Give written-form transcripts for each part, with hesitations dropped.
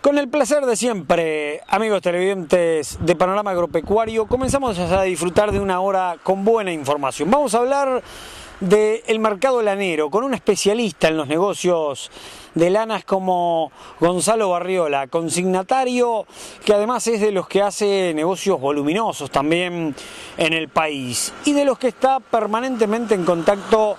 Con el placer de siempre, amigos televidentes de Panorama Agropecuario, comenzamos a disfrutar de una hora con buena información. Vamos a hablar del mercado lanero con un especialista en los negocios de lanas como Gonzalo Barriola, consignatario que además es de los que hace negocios voluminosos también en el país y de los que está permanentemente en contacto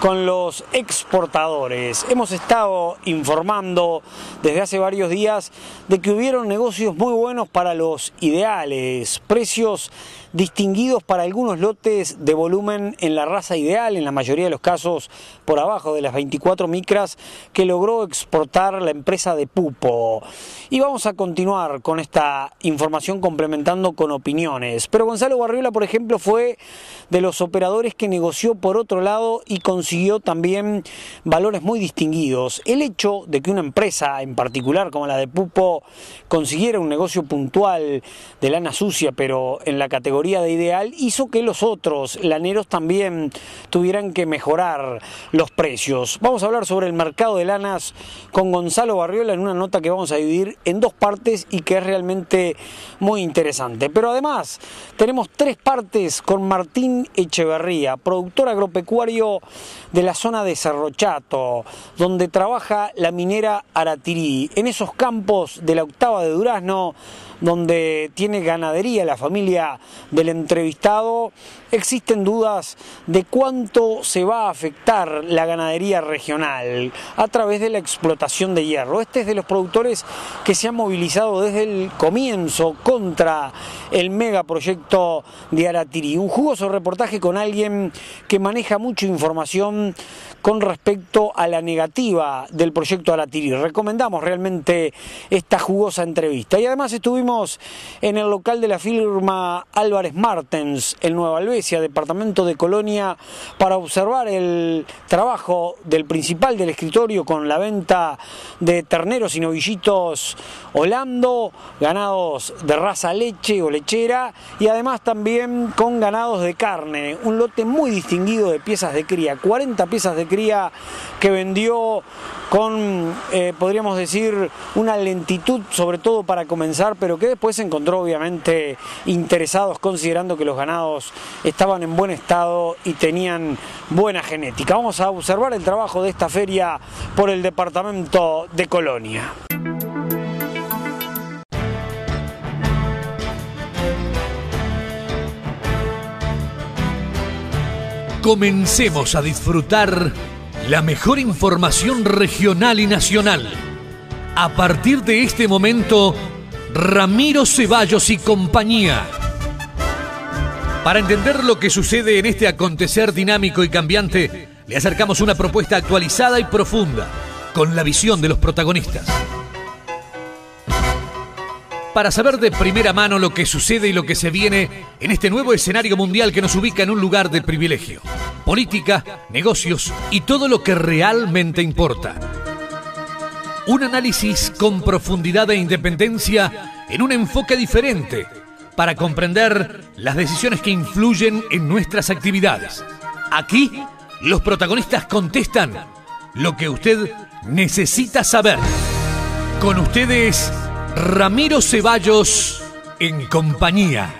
con los exportadores. Hemos estado informando desde hace varios días de que hubieron negocios muy buenos para los ideales, precios distinguidos para algunos lotes de volumen en la raza ideal, en la mayoría de los casos por abajo de las 24 micras que logró exportar la empresa de Pupo. Y vamos a continuar con esta información complementando con opiniones. Pero Gonzalo Barriola, por ejemplo, fue de los operadores que negoció por otro lado y consiguió también valores muy distinguidos. El hecho de que una empresa en particular como la de Pupo consiguiera un negocio puntual de lana sucia, pero en la categoría de ideal, hizo que los otros laneros también tuvieran que mejorar los precios. Vamos a hablar sobre el mercado de lanas con Gonzalo Barriola en una nota que vamos a dividir en dos partes y que es realmente muy interesante. Pero además tenemos tres partes con Martín Echeverría, productor agropecuario de la zona de Cerro Chato, donde trabaja la minera Aratirí, en esos campos de la octava de Durazno, donde tiene ganadería la familia del entrevistado. Existen dudas de cuánto se va a afectar la ganadería regional a través de la explotación de hierro. Este es de los productores que se han movilizado desde el comienzo contra el megaproyecto de Aratirí. Un jugoso reportaje con alguien que maneja mucha información con respecto a la negativa del proyecto Aratirí. Recomendamos realmente esta jugosa entrevista. Y además estuvimos en el local de la firma Álvarez Martens en Nueva Albesia, departamento de Colonia, para observar el trabajo del principal del escritorio con la venta de terneros y novillitos holando, ganados de raza leche o lechera y además también con ganados de carne. Un lote muy distinguido de piezas de cría, 40 piezas de cría que vendió con, podríamos decir, una lentitud sobre todo para comenzar, pero que después se encontró obviamente interesados considerando que los ganados estaban en buen estado y tenían buena genética. Vamos a observar el trabajo de esta feria por el departamento de Colonia. Comencemos a disfrutar la mejor información regional y nacional. A partir de este momento, Ramiro Ceballos y compañía. Para entender lo que sucede en este acontecer dinámico y cambiante, le acercamos una propuesta actualizada y profunda, con la visión de los protagonistas. Para saber de primera mano lo que sucede y lo que se viene en este nuevo escenario mundial que nos ubica en un lugar de privilegio. Política, negocios y todo lo que realmente importa. Un análisis con profundidad e independencia en un enfoque diferente para comprender las decisiones que influyen en nuestras actividades. Aquí, los protagonistas contestan lo que usted necesita saber. Con ustedes, Ramiro Ceballos en compañía.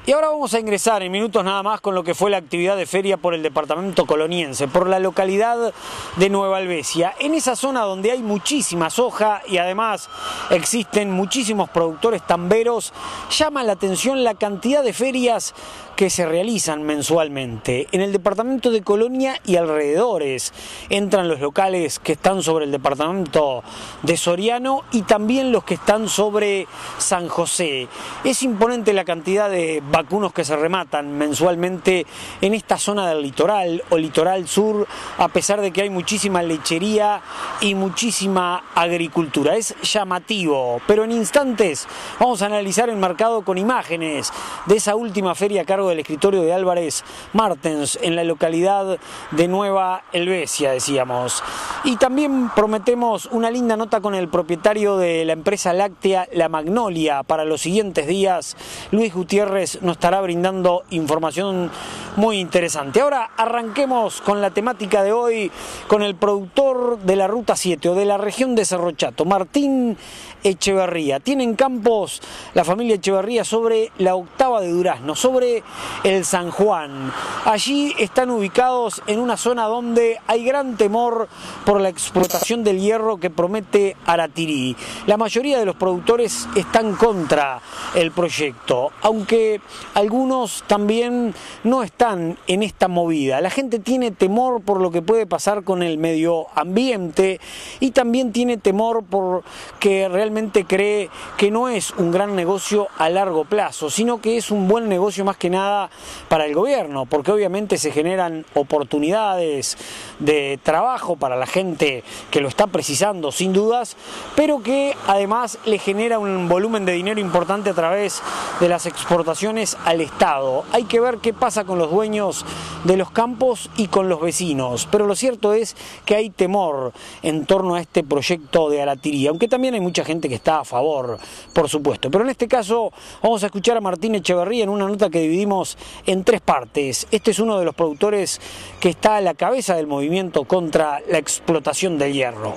Y ahora vamos a ingresar en minutos nada más con lo que fue la actividad de feria por el departamento coloniense, por la localidad de Nueva Albesia, en esa zona donde hay muchísima soja y además existen muchísimos productores tamberos. Llama la atención la cantidad de ferias que se realizan mensualmente en el departamento de Colonia y alrededores. Entran los locales que están sobre el departamento de Soriano y también los que están sobre San José. Es imponente la cantidad de vacunos que se rematan mensualmente en esta zona del litoral o litoral sur, a pesar de que hay muchísima lechería y muchísima agricultura. Es llamativo, pero en instantes vamos a analizar el mercado con imágenes de esa última feria a cargo del escritorio de Álvarez Martens en la localidad de Nueva Helvecia, decíamos. Y también prometemos una linda nota con el propietario de la empresa láctea La Magnolia para los siguientes días, Luis Gutiérrez nos estará brindando información muy interesante. Ahora arranquemos con la temática de hoy, con el productor de la Ruta 7 o de la región de Cerro Chato, Martín Echeverría. Tienen campos la familia Echeverría sobre la Octava de Durazno, sobre el San Juan. Allí están ubicados en una zona donde hay gran temor por la explotación del hierro que promete Aratirí. La mayoría de los productores están contra el proyecto, aunque algunos también no están en esta movida. La gente tiene temor por lo que puede pasar con el medio ambiente y también tiene temor porque realmente cree que no es un gran negocio a largo plazo, sino que es un buen negocio más que nada para el gobierno, porque obviamente se generan oportunidades de trabajo para la gente que lo está precisando sin dudas, pero que además le genera un volumen de dinero importante a través de las exportaciones al Estado. Hay que ver qué pasa con los dueños de los campos y con los vecinos, pero lo cierto es que hay temor en torno a este proyecto de Aratirí, aunque también hay mucha gente que está a favor, por supuesto. Pero en este caso vamos a escuchar a Martín Echeverría en una nota que dividimos en tres partes. Este es uno de los productores que está a la cabeza del movimiento contra la explotación del hierro.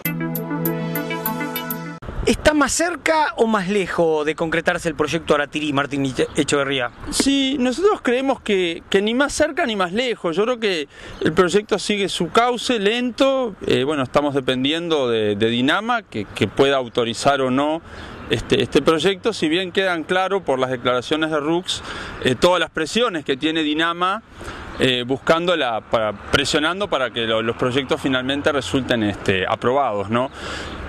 ¿Está más cerca o más lejos de concretarse el proyecto Aratirí, Martín Echeverría? Sí, nosotros creemos que ni más cerca ni más lejos. Yo creo que el proyecto sigue su cauce lento. Bueno, estamos dependiendo de Dinama, que pueda autorizar o no este proyecto, si bien quedan claros por las declaraciones de Rux todas las presiones que tiene Dinama, presionando para que los proyectos finalmente resulten aprobados, ¿no?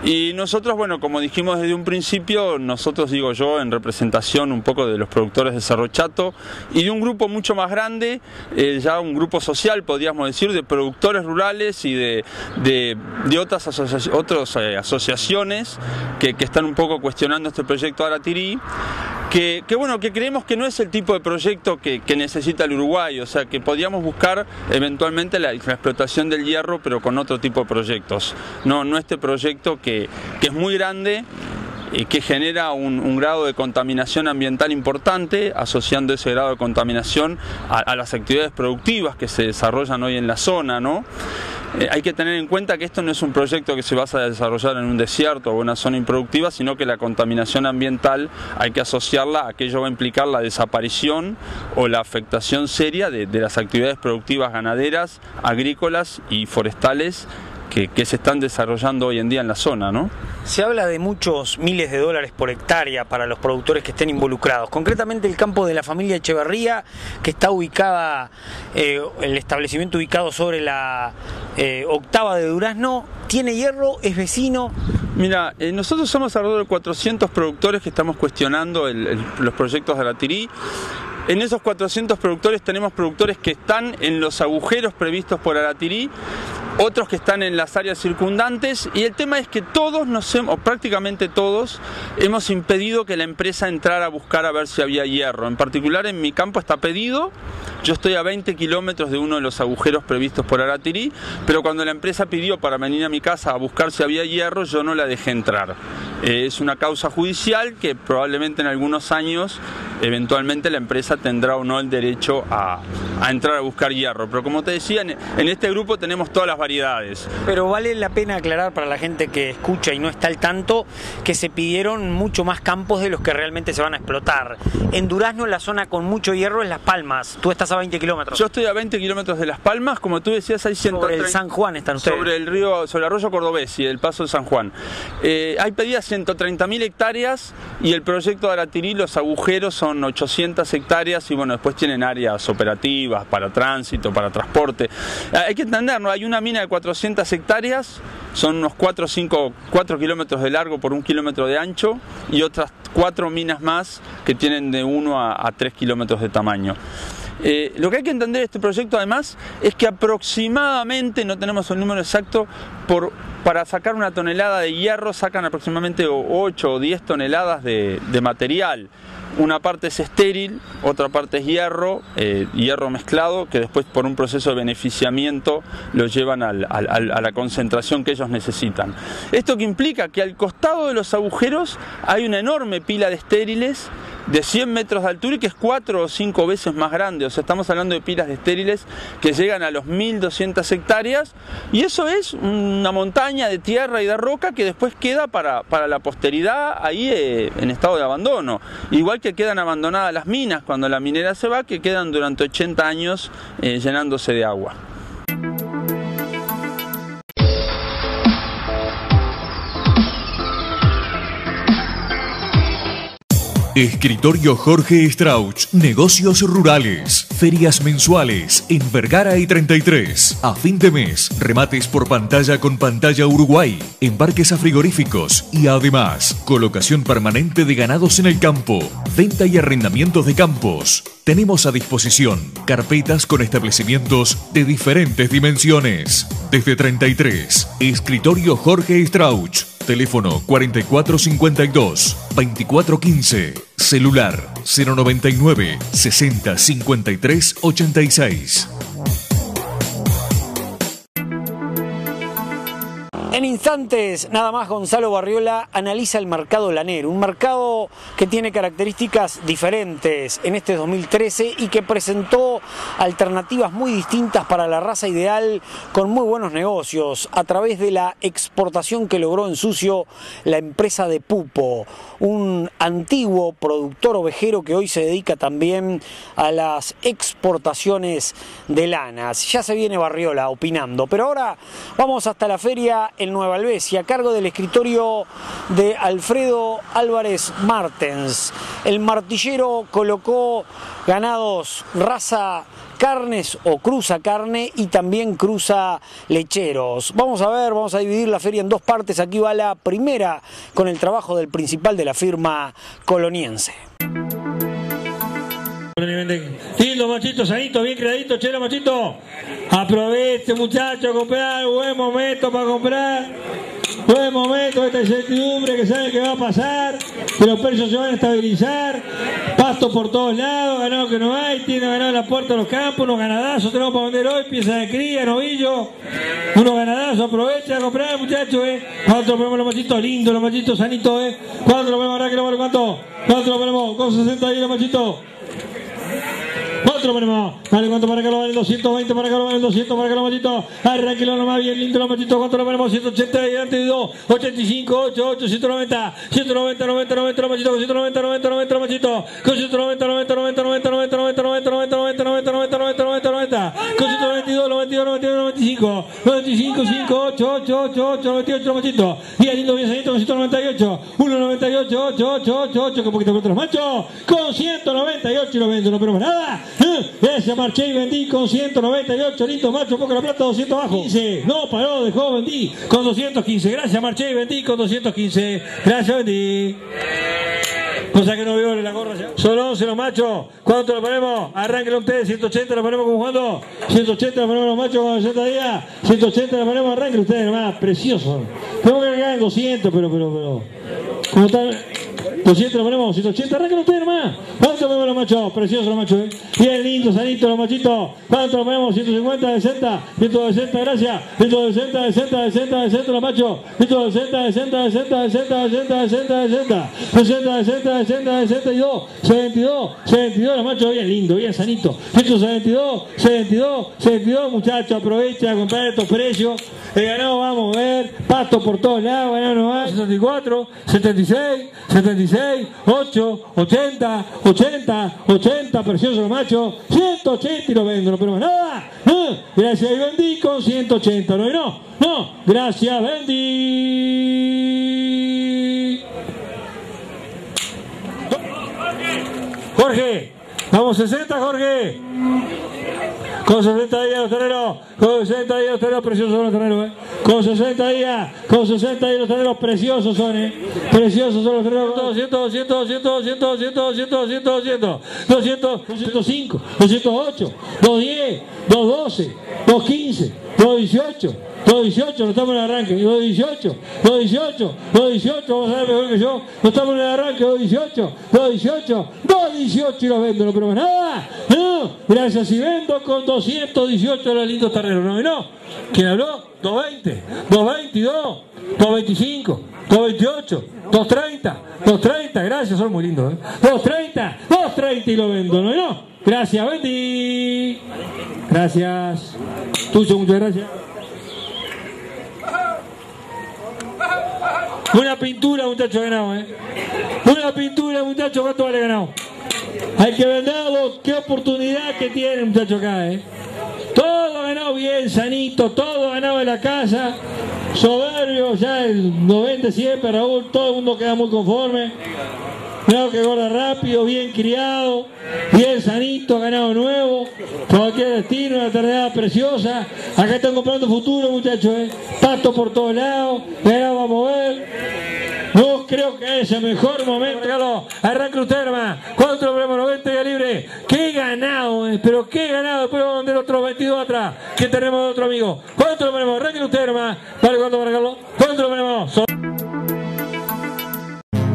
Y nosotros, bueno, como dijimos desde un principio, nosotros, digo yo, en representación un poco de los productores de Cerro Chato y de un grupo mucho más grande, ya un grupo social, podríamos decir, de productores rurales y de otras asociaciones que están un poco cuestionando este proyecto Aratirí, que creemos que no es el tipo de proyecto que necesita el Uruguay, o sea, que podríamos buscar eventualmente la explotación del hierro, pero con otro tipo de proyectos. No este proyecto que es muy grande, que genera un grado de contaminación ambiental importante, asociando ese grado de contaminación a las actividades productivas que se desarrollan hoy en la zona, ¿no? Hay que tener en cuenta que esto no es un proyecto que se va a desarrollar en un desierto o una zona improductiva, sino que la contaminación ambiental hay que asociarla a que ello va a implicar la desaparición o la afectación seria de las actividades productivas ganaderas, agrícolas y forestales que se están desarrollando hoy en día en la zona, ¿no? Se habla de muchos miles de dólares por hectárea para los productores que estén involucrados. Concretamente el campo de la familia Echeverría, que está ubicada, el establecimiento ubicado sobre la Octava de Durazno, ¿tiene hierro? ¿Es vecino? Mira, nosotros somos alrededor de 400 productores que estamos cuestionando los proyectos de Aratirí. En esos 400 productores tenemos productores que están en los agujeros previstos por Aratirí, otros que están en las áreas circundantes, y el tema es que todos o prácticamente todos, hemos impedido que la empresa entrara a buscar a ver si había hierro. En particular en mi campo está pedido, yo estoy a 20 kilómetros de uno de los agujeros previstos por Aratirí, pero cuando la empresa pidió para venir a mi casa a buscar si había hierro, yo no la dejé entrar. Es una causa judicial que probablemente en algunos años eventualmente la empresa tendrá o no el derecho a entrar a buscar hierro, pero como te decía, en este grupo tenemos todas las variedades. Pero vale la pena aclarar para la gente que escucha y no está al tanto que se pidieron mucho más campos de los que realmente se van a explotar. En Durazno la zona con mucho hierro es Las Palmas, tú estás a 20 kilómetros. Yo estoy a 20 kilómetros de Las Palmas, como tú decías hay 130... Sobre el San Juan están ustedes. Sobre el arroyo Cordobés y el paso de San Juan. Hay pedidas 130.000 hectáreas y el proyecto de Aratirí, los agujeros son 800 hectáreas y bueno, después tienen áreas operativas para tránsito, para transporte. Hay que entender, ¿no? Hay una mina de 400 hectáreas, son unos 4 kilómetros de largo por 1 kilómetro de ancho y otras 4 minas más que tienen de 1 a 3 kilómetros de tamaño. Lo que hay que entender de este proyecto además es que aproximadamente, no tenemos el número exacto, para sacar una tonelada de hierro sacan aproximadamente 8 o 10 toneladas de material. Una parte es estéril, otra parte es hierro mezclado, que después por un proceso de beneficiamiento lo llevan a la concentración que ellos necesitan. Esto que implica que al costado de los agujeros hay una enorme pila de estériles de 100 metros de altura y que es 4 o 5 veces más grande. O sea, estamos hablando de pilas de estériles que llegan a los 1200 hectáreas, y eso es una montaña de tierra y de roca que después queda para la posteridad ahí en estado de abandono. Igual que quedan abandonadas las minas cuando la minera se va, que quedan durante 80 años llenándose de agua. Escritorio Jorge Strauch, negocios rurales, ferias mensuales en Vergara y 33. A fin de mes, remates por pantalla con pantalla Uruguay, embarques a frigoríficos y además, colocación permanente de ganados en el campo, venta y arrendamientos de campos. Tenemos a disposición carpetas con establecimientos de diferentes dimensiones. Desde 33, Escritorio Jorge Strauch. Teléfono 4452-2415. Celular 099 60 53 86. En instantes, nada más, Gonzalo Barriola analiza el mercado lanero, un mercado que tiene características diferentes en este 2013 y que presentó alternativas muy distintas para la raza ideal, con muy buenos negocios a través de la exportación que logró en Sucio la empresa de Pupo, un antiguo productor ovejero que hoy se dedica también a las exportaciones de lanas. Ya se viene Barriola opinando, pero ahora vamos hasta la feria en Nueva Albesia, a cargo del escritorio de Alfredo Álvarez Martens. El martillero colocó ganados raza carnes o cruza carne y también cruza lecheros. Vamos a ver, vamos a dividir la feria en dos partes. Aquí va la primera con el trabajo del principal de la firma coloniense. Lindo, machito, sanito, bien creadito, chelo, machito. Aproveche, muchacho, a comprar. Buen momento para comprar. Buen momento, esta incertidumbre que sabe que va a pasar, que los precios se van a estabilizar. Pasto por todos lados, ganado que no hay, tiene ganado en la puerta de los campos, unos ganadazos tenemos para vender hoy, pieza de cría, novillo, unos ganadazos, aprovecha a comprar, muchachos, ¿Cuánto lo ponemos los machitos? Lindos, los machitos sanitos, ¿Cuánto lo ponemos ahora que lo ponemos? ¿Cuánto lo ponemos? Con 60 ahí los machitos. ¿Cuánto lo ponemos? Vale, ¿cuánto para que lo valen? 220 para que lo valen, 200 para que lo machitos. Arranquelo nomás, bien lindo los machitos. ¿Cuánto lo ponemos? 180 delante de 2, 85, 88, 190, 190, 90, 90 los machitos, 190, 90, 90 los machitos. Con 190, 90, 90, 90, 90, 90, 90, 90, 90, 90, 90, 90, 90, 90. Con 192, 92, 92, 95, 95, 5, 8, 8, 8, 8, 98 los machitos. Bien lindo, bien sanito, con 198, 198, 8, 8, 8, 8, que poquito contra los machos. Con 198 lo vendo, no perdemos nada. Gracias, marché y vendí con 198, lindo macho, poco la plata, 200 abajo. 15, no paró, dejó, vendí con 215. Gracias, marché y vendí con 215. Gracias, vendí. Cosa que no veo en la gorra ya. Son 11 los machos. ¿Cuánto lo ponemos? Arránquenlo ustedes. 180 lo ponemos como jugando. 180 lo ponemos los machos con 60 días. 180 lo ponemos, arránquenlo ustedes nomás. Precioso. Tengo que cargar en 200, pero. ¿Cómo están? 200 lo ponemos, 180, arranquen ustedes nomás. ¿Cuánto lo ponemos los machos? Preciosos los machos, Bien lindo, sanito los machitos. ¿Cuánto lo ponemos? 150, 60, 160, gracias. 160, 60, 60, 60 los machos. 160, 60, 60, 60, 60, 60, 60. 60, 60, 60, 62, 72, 72 los machos, bien lindo, bien sanito. 172, 72, 72, muchachos, aprovecha a comprar estos precios. El ganado vamos a ver, pasto por todos lados, ganado nomás. 74, 76, 76. 8, 80, 80, 80, precioso los machos, 180 y lo vendo, no perdemos nada. Gracias, y vendí con 180, no, gracias, vendí. Jorge, vamos 60, Jorge. Con 60 días los terreros, con 60 días los terreros, preciosos son los terreros, Con 60 días los terreros, preciosos son, Preciosos son los terreros. 200, 200, 200, 200, 200, 200, 200, 200, 205, 208, 210, 212, 215, 218. 218, no estamos en el arranque, 218, 218, 218, vamos a ver mejor que yo, no estamos en el arranque, 218, 218, 218 y los vendo, no perdemos nada, gracias, y vendo con 218 los lindos terreros, ¿no? ¿Quién habló? 220, 222, 225, 228, 230, 230, gracias, son muy lindos, 230, 230 y lo vendo, ¿no? Gracias, Betty. Gracias. Tuyo, muchas gracias. Una pintura, muchacho, ganado, Una pintura, muchacho, ¿cuánto vale ganado? Hay que venderlo, qué oportunidad que tiene, muchacho, acá, Todo ganado bien, sanito, todo ganado en la casa. Soberbio, ya el 90 siempre, Raúl, todo el mundo queda muy conforme. Ganado que gorda rápido, bien criado, bien sanito, ganado nuevo, cualquier destino, una ternera preciosa. Acá están comprando futuro, muchachos, pasto por todos lados, ganado va a mover. No creo que es el mejor momento. Carlos, arranca usted, hermano. ¿Cuánto lo ponemos? 90 días libre. ¡Qué ganado! Pero qué ganado. Después vamos a vender otro 22 atrás. Que tenemos otro amigo. ¿Cuánto lo ponemos? Arranca usted, hermano. Vale, ¿cuánto para Carlos? ¿Cuánto lo ponemos?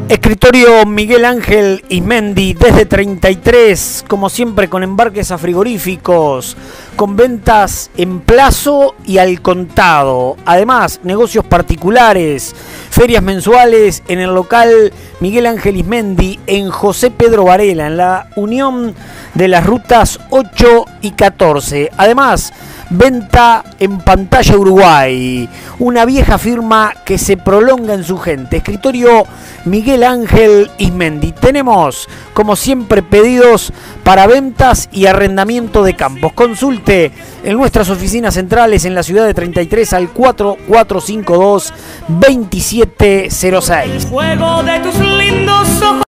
Escritorio Miguel Ángel Ismendi desde 33, como siempre con embarques a frigoríficos, con ventas en plazo y al contado. Además, negocios particulares, ferias mensuales en el local Miguel Ángel Ismendi en José Pedro Varela, en la unión de las rutas 8 y 14. Además, venta en Pantalla Uruguay, una vieja firma que se prolonga en su gente. Escritorio Miguel Ángel Ismendi. Tenemos, como siempre, pedidos para ventas y arrendamiento de campos. Consulte en nuestras oficinas centrales en la ciudad de 33 al 4452-2706. Fuego de tus lindos ojos.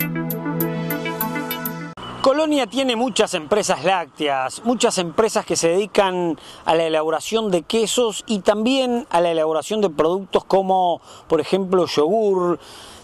Colonia tiene muchas empresas lácteas, muchas empresas que se dedican a la elaboración de quesos y también a la elaboración de productos como, por ejemplo, yogur.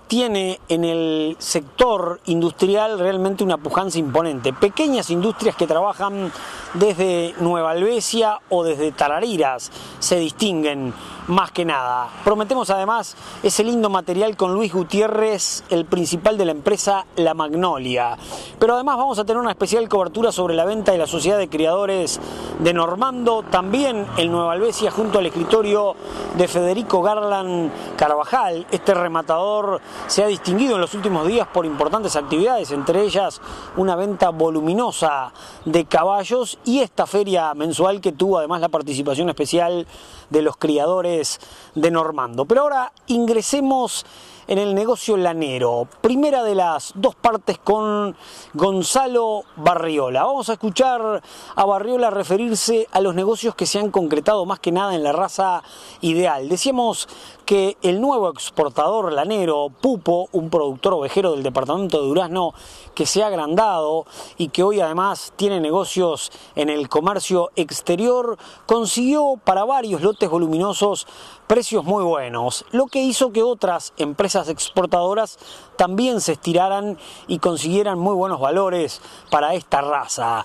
Tiene en el sector industrial realmente una pujanza imponente. Pequeñas industrias que trabajan desde Nueva Albesia o desde Tarariras se distinguen más que nada. Prometemos además ese lindo material con Luis Gutiérrez, el principal de la empresa La Magnolia. Pero además vamos a tener una especial cobertura sobre la venta de la Sociedad de Criadores de Normando, también en Nueva Albesia, junto al escritorio de Federico Garland Carvajal. Este rematador se ha distinguido en los últimos días por importantes actividades, entre ellas una venta voluminosa de caballos y esta feria mensual que tuvo además la participación especial de los criadores de Normando. Pero ahora ingresemos en el negocio lanero. Primera de las dos partes con Gonzalo Barriola. Vamos a escuchar a Barriola referirse a los negocios que se han concretado más que nada en la raza ideal. Decíamos que el nuevo exportador lanero, Pupo, un productor ovejero del departamento de Durazno que se ha agrandado y que hoy además tiene negocios en el comercio exterior, consiguió para varios lotes voluminosos precios muy buenos, lo que hizo que otras empresas exportadoras también se estiraran y consiguieran muy buenos valores para esta raza.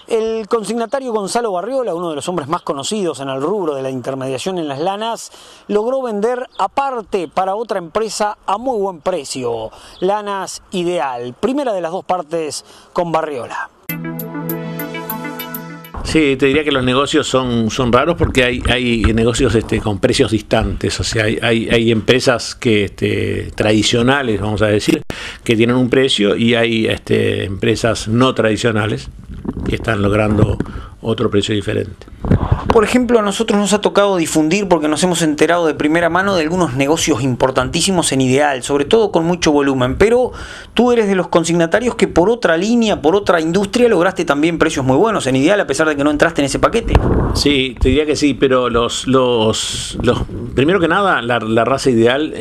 El consignatario Gonzalo Barriola, uno de los hombres más conocidos en el rubro de la intermediación en las lanas, logró vender aparte para otra empresa a muy buen precio, Lanas Ideal. Primera de las dos partes con Barriola. Sí, te diría que los negocios son raros porque hay negocios con precios distantes, o sea, hay empresas que tradicionales, vamos a decir, que tienen un precio y hay empresas no tradicionales que están logrando otro precio diferente. Por ejemplo, a nosotros nos ha tocado difundir, porque nos hemos enterado de primera mano de algunos negocios importantísimos en Ideal, sobre todo con mucho volumen, pero tú eres de los consignatarios que por otra línea, por otra industria, lograste también precios muy buenos en Ideal, a pesar de que no entraste en ese paquete. Sí, te diría que sí, pero primero que nada, la raza Ideal,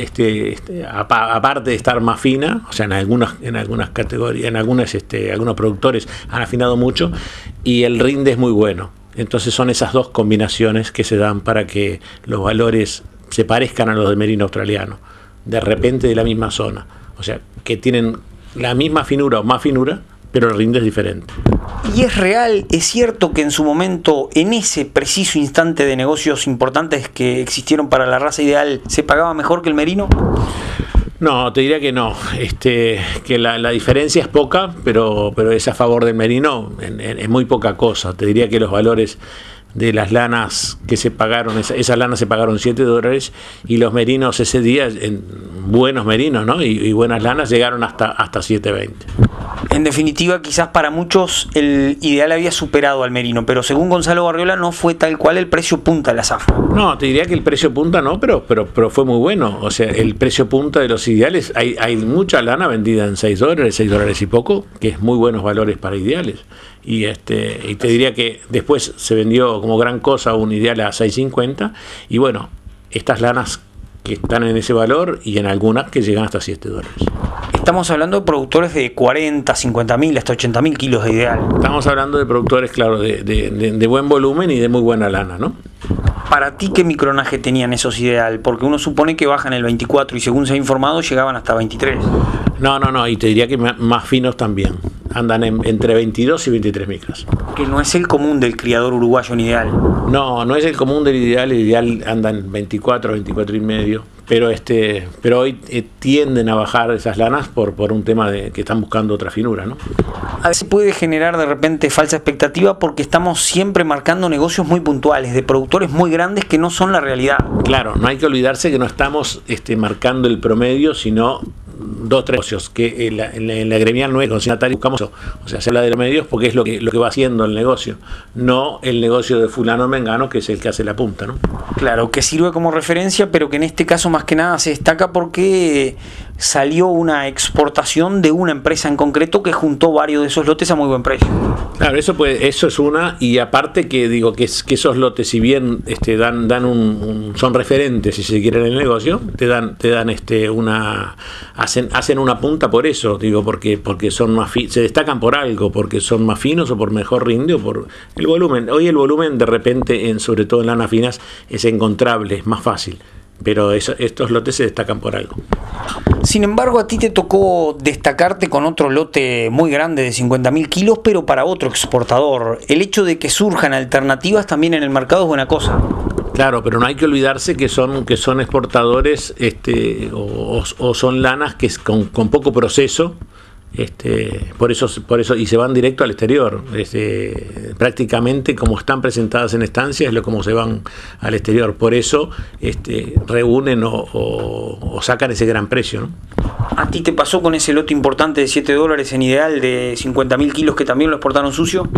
aparte de estar más fina, o sea, en algunas categorías, algunos productores han afinado mucho y el rinde es muy bueno. Entonces son esas dos combinaciones que se dan para que los valores se parezcan a los del merino australiano, de repente de la misma zona. O sea, que tienen la misma finura o más finura, pero el rinde es diferente. ¿Y es real, es cierto que en su momento, en ese preciso instante de negocios importantes que existieron para la raza Ideal, se pagaba mejor que el merino? No, te diría que no, que la diferencia es poca, pero es a favor del merino en muy poca cosa. Te diría que los valores de las lanas que se pagaron, esas lanas se pagaron $7 y los merinos ese día, buenos merinos, ¿no? y buenas lanas llegaron hasta $7.20. En definitiva, quizás para muchos el ideal había superado al merino, pero según Gonzalo Barriola no fue tal cual el precio punta de la zafra. No, te diría que el precio punta no, pero fue muy bueno. O sea, el precio punta de los ideales, hay mucha lana vendida en $6 y poco, que es muy buenos valores para ideales. Y te diría que después se vendió como gran cosa un ideal a $6.50, y bueno, estas lanas que están en ese valor y en algunas que llegan hasta $7. Estamos hablando de productores de 40, 50.000, hasta 80.000 kilos de ideal. Estamos hablando de productores, claro, de buen volumen y de muy buena lana, ¿no? ¿Para ti qué micronaje tenían esos ideal? Porque uno supone que bajan el 24 y según se ha informado llegaban hasta 23. No, y te diría que más finos también. Andan entre 22 y 23 micras. Que no es el común del criador uruguayo en ideal. No es el común del ideal. El ideal anda en 24 y medio. Pero hoy tienden a bajar esas lanas por un tema de que están buscando otra finura, ¿no? A veces puede generar de repente falsa expectativa porque estamos siempre marcando negocios muy puntuales de productores muy grandes que no son la realidad. Claro, no hay que olvidarse que no estamos marcando el promedio, sino 2, 3 negocios, que en la gremial no es consignatario, buscamos eso. O sea, se habla de los medios porque es lo que va haciendo el negocio, no el negocio de fulano mengano, que es el que hace la punta, ¿no? Claro, que sirve como referencia, pero que en este caso más que nada se destaca porque salió una exportación de una empresa en concreto que juntó varios de esos lotes a muy buen precio. Claro, eso es una, y aparte que digo que esos lotes, si bien son referentes, si se quiere, en el negocio, te dan hacen una punta por eso, digo, porque son más se destacan por algo, porque son más finos o por mejor rinde o por el volumen. Hoy el volumen de repente, sobre todo en lanas finas, es encontrable, es más fácil, pero estos lotes se destacan por algo. Sin embargo, a ti te tocó destacarte con otro lote muy grande de 50.000 kilos, pero para otro exportador. El hecho de que surjan alternativas también en el mercado es buena cosa. Claro, pero no hay que olvidarse que son exportadores o son lanas que con poco proceso. Por eso y se van directo al exterior. Prácticamente como están presentadas en estancias es como se van al exterior. Por eso reúnen o sacan ese gran precio, ¿no? ¿A ti te pasó con ese lote importante de $7 en ideal de 50.000 kilos que también lo exportaron sucio?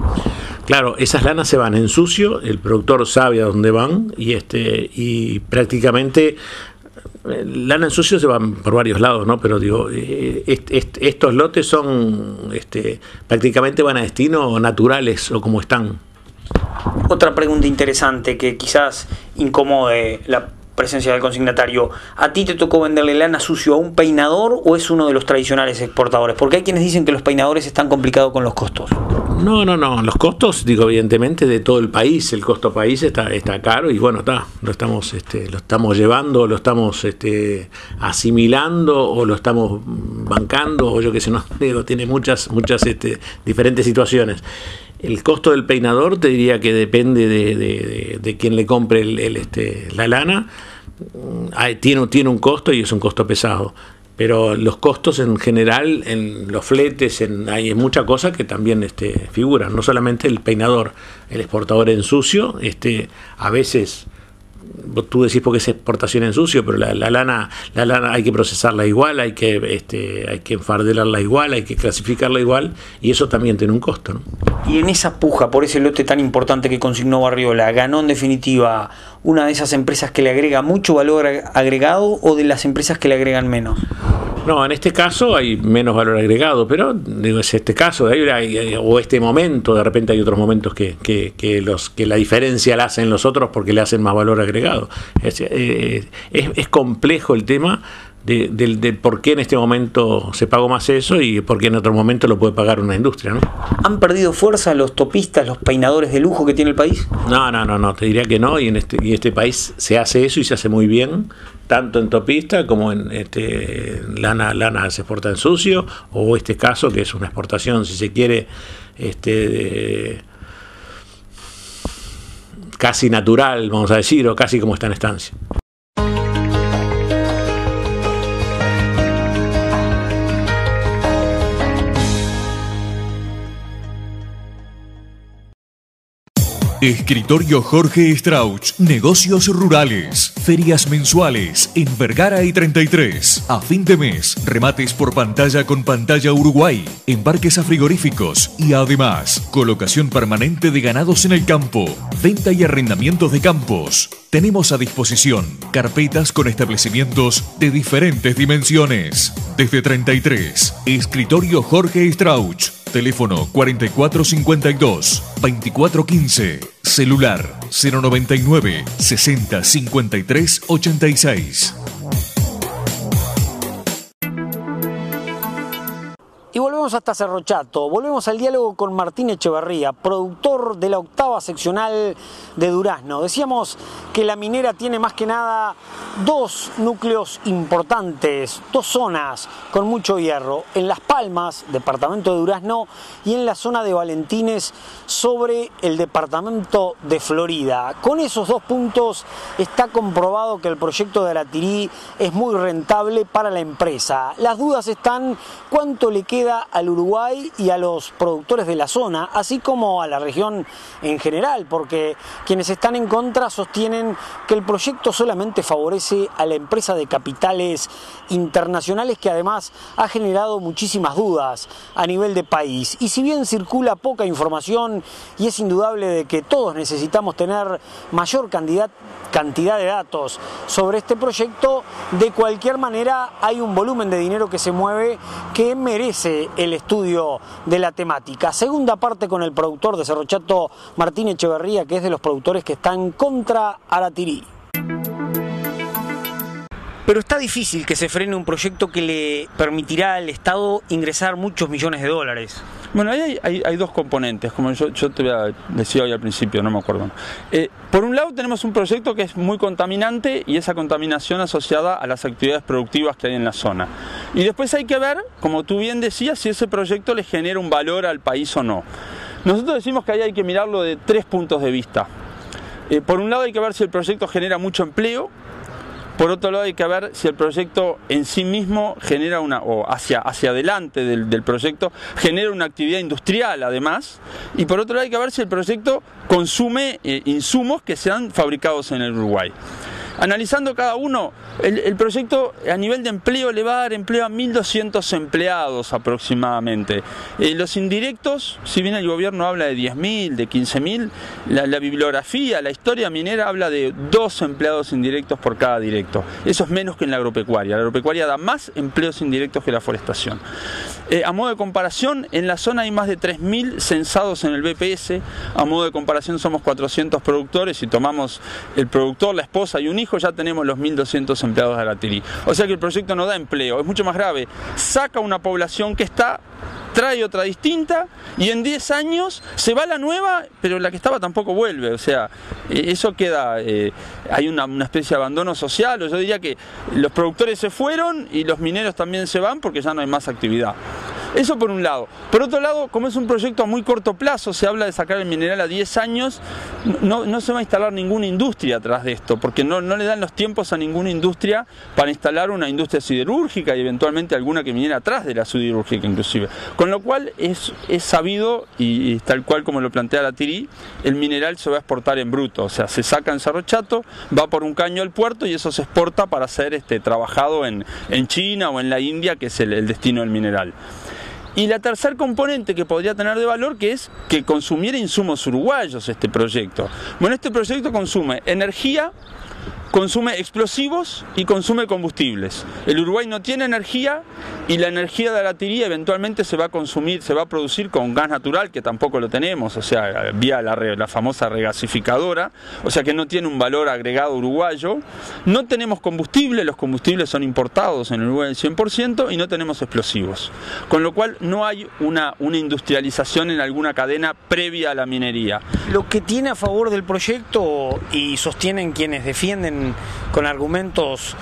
Claro, esas lanas se van en sucio, el productor sabe a dónde van y prácticamente lana en sucio se van por varios lados, ¿no? Pero digo, estos lotes son prácticamente van a destino naturales o como están. Otra pregunta interesante que quizás incomode la presencia del consignatario. ¿A ti te tocó venderle lana sucio a un peinador o es uno de los tradicionales exportadores? Porque hay quienes dicen que los peinadores están complicados con los costos. No, los costos, digo, evidentemente de todo el país, el costo país está caro y bueno, lo estamos llevando, lo estamos asimilando o lo estamos bancando o yo qué sé, no, digo, tiene muchas diferentes situaciones. El costo del peinador te diría que depende de quien le compre la lana. Tiene un costo y es un costo pesado. Pero los costos en general, en los fletes, hay muchas cosas que también figuran. No solamente el peinador, el exportador en sucio, a veces tú decís porque es exportación en sucio, pero la lana hay que procesarla igual, hay que enfardelarla igual, hay que clasificarla igual, y eso también tiene un costo, ¿no? Y en esa puja por ese lote tan importante que consignó Barriola, ¿ganó en definitiva una de esas empresas que le agrega mucho valor agregado o de las empresas que le agregan menos? No, en este caso hay menos valor agregado, pero digo, es este caso o este momento, de repente hay otros momentos que la diferencia la hacen los otros porque le hacen más valor agregado. Es complejo el tema de por qué en este momento se pagó más eso y por qué en otro momento lo puede pagar una industria, ¿no? ¿Han perdido fuerza los topistas, los peinadores de lujo que tiene el país? No, te diría que no, y en este país se hace eso y se hace muy bien, tanto en topista como en lana se exporta en sucio, o este caso que es una exportación, si se quiere, casi natural, vamos a decir, o casi como está en estancia. Escritorio Jorge Strauch, Negocios Rurales. Ferias mensuales en Vergara y 33. A fin de mes, remates por pantalla con pantalla Uruguay, embarques a frigoríficos y además, colocación permanente de ganados en el campo, venta y arrendamientos de campos. Tenemos a disposición carpetas con establecimientos de diferentes dimensiones. Desde 33, Escritorio Jorge Strauch. Teléfono 4452-2415. Celular 099 60 53 86. Y volvemos hasta Cerro Chato, volvemos al diálogo con Martín Echeverría, productor de la 8ª seccional de Durazno. Decíamos que la minera tiene más que nada dos núcleos importantes, dos zonas con mucho hierro, en Las Palmas, departamento de Durazno, y en la zona de Valentines, sobre el departamento de Florida. Con esos dos puntos está comprobado que el proyecto de Aratirí es muy rentable para la empresa. Las dudas están cuánto le queda al Uruguay y a los productores de la zona, así como a la región en general, porque quienes están en contra sostienen que el proyecto solamente favorece a la empresa de capitales internacionales, que además ha generado muchísimas dudas a nivel de país. Y si bien circula poca información y es indudable de que todos necesitamos tener mayor cantidad de datos sobre este proyecto, de cualquier manera hay un volumen de dinero que se mueve que merece el estudio de la temática. Segunda parte con el productor de Cerro Chato, Martín Echeverría, que es de los productores que están contra Aratirí. Pero está difícil que se frene un proyecto que le permitirá al Estado ingresar muchos millones de dólares. Bueno, ahí hay dos componentes, como yo te decía hoy al principio, no me acuerdo. Por un lado tenemos un proyecto que es muy contaminante y esa contaminación asociada a las actividades productivas que hay en la zona. Y después hay que ver, como tú bien decías, si ese proyecto le genera un valor al país o no. Nosotros decimos que ahí hay que mirarlo de 3 puntos de vista. Por un lado hay que ver si el proyecto genera mucho empleo. Por otro lado hay que ver si el proyecto en sí mismo genera hacia adelante del proyecto genera una actividad industrial además, y por otro lado hay que ver si el proyecto consume insumos que sean fabricados en el Uruguay. Analizando cada uno, el proyecto a nivel de empleo le va a dar empleo a 1.200 empleados aproximadamente. Los indirectos, si bien el gobierno habla de 10.000, de 15.000, la bibliografía, la historia minera habla de 2 empleados indirectos por cada directo. Eso es menos que en la agropecuaria. La agropecuaria da más empleos indirectos que la forestación. A modo de comparación, en la zona hay más de 3.000 censados en el BPS. A modo de comparación somos 400 productores. Si tomamos el productor, la esposa y un hijo, ya tenemos los 1.200 empleados de Aratirí. O sea que el proyecto no da empleo, es mucho más grave. Saca una población que está, trae otra distinta, y en 10 años se va la nueva, pero la que estaba tampoco vuelve. O sea, eso queda, hay una especie de abandono social, o yo diría que los productores se fueron y los mineros también se van porque ya no hay más actividad. Eso por un lado. Por otro lado, como es un proyecto a muy corto plazo, se habla de sacar el mineral a 10 años, no se va a instalar ninguna industria atrás de esto, porque no le dan los tiempos a ninguna industria para instalar una industria siderúrgica y eventualmente alguna que viniera atrás de la siderúrgica inclusive. Con lo cual es sabido, y tal cual como lo plantea Aratirí, el mineral se va a exportar en bruto, o sea, se saca en Cerro Chato, va por un caño al puerto y eso se exporta para ser trabajado en China o en la India, que es el destino del mineral. Y la tercer componente que podría tener de valor, que es que consumiera insumos uruguayos este proyecto. Bueno, este proyecto consume energía, consume explosivos y consume combustibles. El Uruguay no tiene energía y la energía de Aratirí eventualmente se va a producir con gas natural, que tampoco lo tenemos, o sea, vía la famosa regasificadora, o sea que no tiene un valor agregado uruguayo. No tenemos combustible, los combustibles son importados en el Uruguay al 100%, y no tenemos explosivos. Con lo cual no hay una industrialización en alguna cadena previa a la minería. Lo que tiene a favor del proyecto, y sostienen quienes defienden con argumentos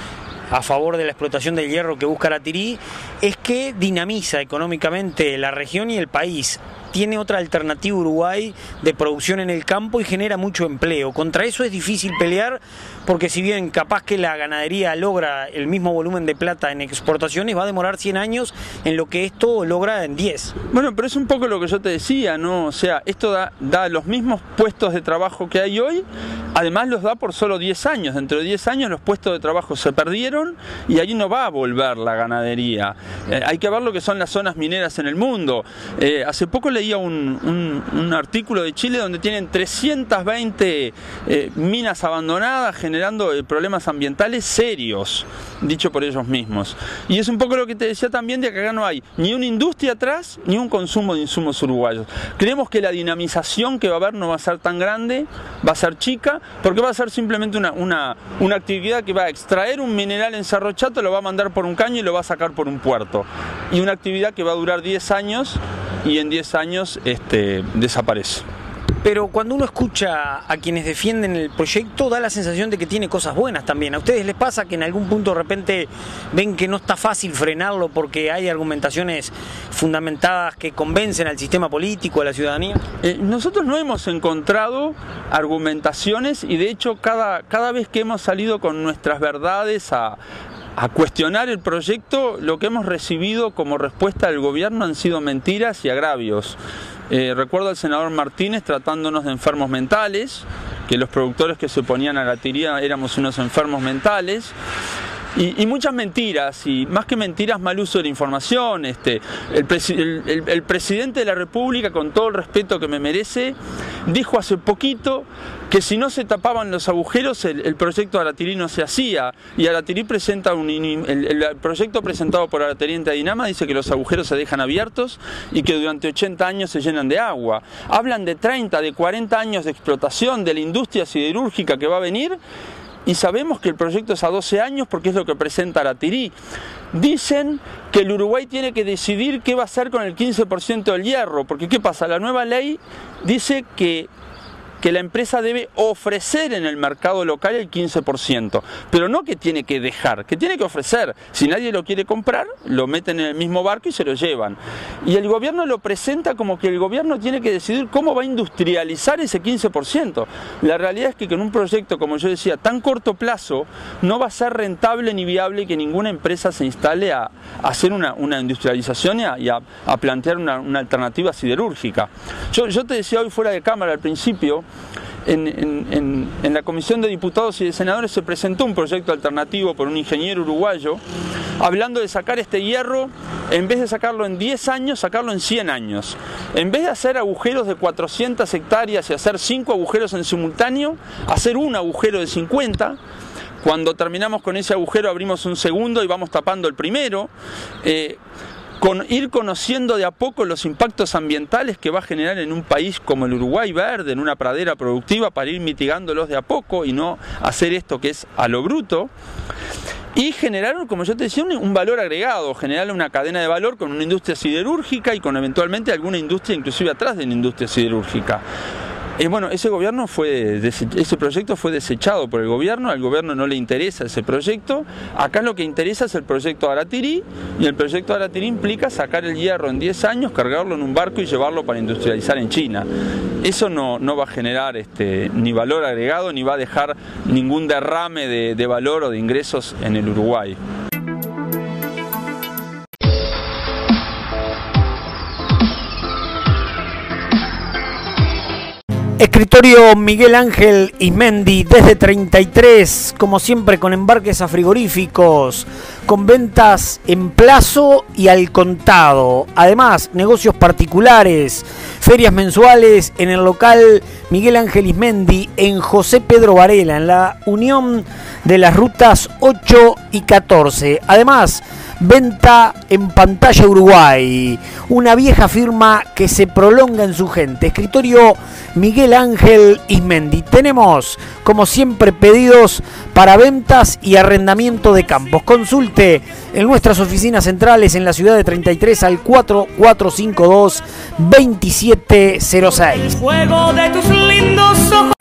a favor de la explotación del hierro que busca Aratirí, es que dinamiza económicamente la región y el país. tiene otra alternativa Uruguay de producción en el campo y genera mucho empleo. Contra eso es difícil pelear, porque si bien capaz que la ganadería logra el mismo volumen de plata en exportaciones, va a demorar 100 años en lo que esto logra en 10. Bueno, pero es un poco lo que yo te decía, ¿no? O sea, esto da los mismos puestos de trabajo que hay hoy, además los da por solo 10 años. Dentro de 10 años los puestos de trabajo se perdieron y ahí no va a volver la ganadería. Hay que ver lo que son las zonas mineras en el mundo. Hace poco leía un artículo de Chile donde tienen 320 minas abandonadas generando problemas ambientales serios, dicho por ellos mismos. Y es un poco lo que te decía también, de que acá no hay ni una industria atrás ni un consumo de insumos uruguayos. Creemos que la dinamización que va a haber no va a ser tan grande, va a ser chica, porque va a ser simplemente una actividad que va a extraer un mineral en Cerro Chato, lo va a mandar por un caño y lo va a sacar por un puerto. Y una actividad que va a durar 10 años y en 10 años desaparece. Pero cuando uno escucha a quienes defienden el proyecto, da la sensación de que tiene cosas buenas también. ¿A ustedes les pasa que en algún punto de repente ven que no está fácil frenarlo porque hay argumentaciones fundamentadas que convencen al sistema político, a la ciudadanía? Nosotros no hemos encontrado argumentaciones y de hecho cada vez que hemos salido con nuestras verdades a cuestionar el proyecto, lo que hemos recibido como respuesta del gobierno han sido mentiras y agravios. Recuerdo al senador Martínez tratándonos de enfermos mentales, que los productores que se oponían a la tiría éramos unos enfermos mentales. Y muchas mentiras, y más que mentiras, mal uso de la información. El presidente de la República, con todo el respeto que me merece, dijo hace poquito que si no se tapaban los agujeros el proyecto de Aratirí no se hacía, y Aratirí presenta el proyecto presentado por Aratirí en Dinama dice que los agujeros se dejan abiertos y que durante 80 años se llenan de agua. Hablan de 30, de 40 años de explotación de la industria siderúrgica que va a venir, y sabemos que el proyecto es a 12 años porque es lo que presenta Aratirí. Dicen que el Uruguay tiene que decidir qué va a hacer con el 15% del hierro, porque ¿qué pasa? La nueva ley dice que la empresa debe ofrecer en el mercado local el 15%, pero no que tiene que dejar, que tiene que ofrecer. Si nadie lo quiere comprar, lo meten en el mismo barco y se lo llevan. Y el gobierno lo presenta como que el gobierno tiene que decidir cómo va a industrializar ese 15%. La realidad es que con un proyecto, como yo decía, tan corto plazo, no va a ser rentable ni viable que ninguna empresa se instale a hacer una industrialización y a plantear una alternativa siderúrgica. Yo te decía hoy fuera de cámara al principio, en la Comisión de Diputados y de Senadores se presentó un proyecto alternativo por un ingeniero uruguayo hablando de sacar este hierro, en vez de sacarlo en 10 años, sacarlo en 100 años. En vez de hacer agujeros de 400 hectáreas y hacer 5 agujeros en simultáneo, hacer un agujero de 50. Cuando terminamos con ese agujero abrimos un segundo y vamos tapando el primero. Ir conociendo de a poco los impactos ambientales que va a generar en un país como el Uruguay verde, en una pradera productiva, para ir mitigándolos de a poco y no hacer esto que es a lo bruto. Y generar, como yo te decía, un valor agregado, generar una cadena de valor con una industria siderúrgica y con eventualmente alguna industria inclusive atrás de la industria siderúrgica. Bueno, ese proyecto fue desechado por el gobierno, al gobierno no le interesa ese proyecto. Acá lo que interesa es el proyecto de Aratirí, y el proyecto de Aratirí implica sacar el hierro en 10 años, cargarlo en un barco y llevarlo para industrializar en China. Eso no va a generar ni valor agregado, ni va a dejar ningún derrame de valor o de ingresos en el Uruguay. Escritorio Miguel Ángel Ismendi desde 33, como siempre con embarques a frigoríficos, con ventas en plazo y al contado. Además, negocios particulares, ferias mensuales en el local Miguel Ángel Ismendi en José Pedro Varela, en la unión de las rutas 8 y 14. Además, venta en Pantalla Uruguay, una vieja firma que se prolonga en su gente. Escritorio Miguel Ángel Ismendi. Tenemos, como siempre, pedidos para ventas y arrendamiento de campos. Consulte en nuestras oficinas centrales en la ciudad de 33 al 4452-2706. Fuego de tus lindos ojos.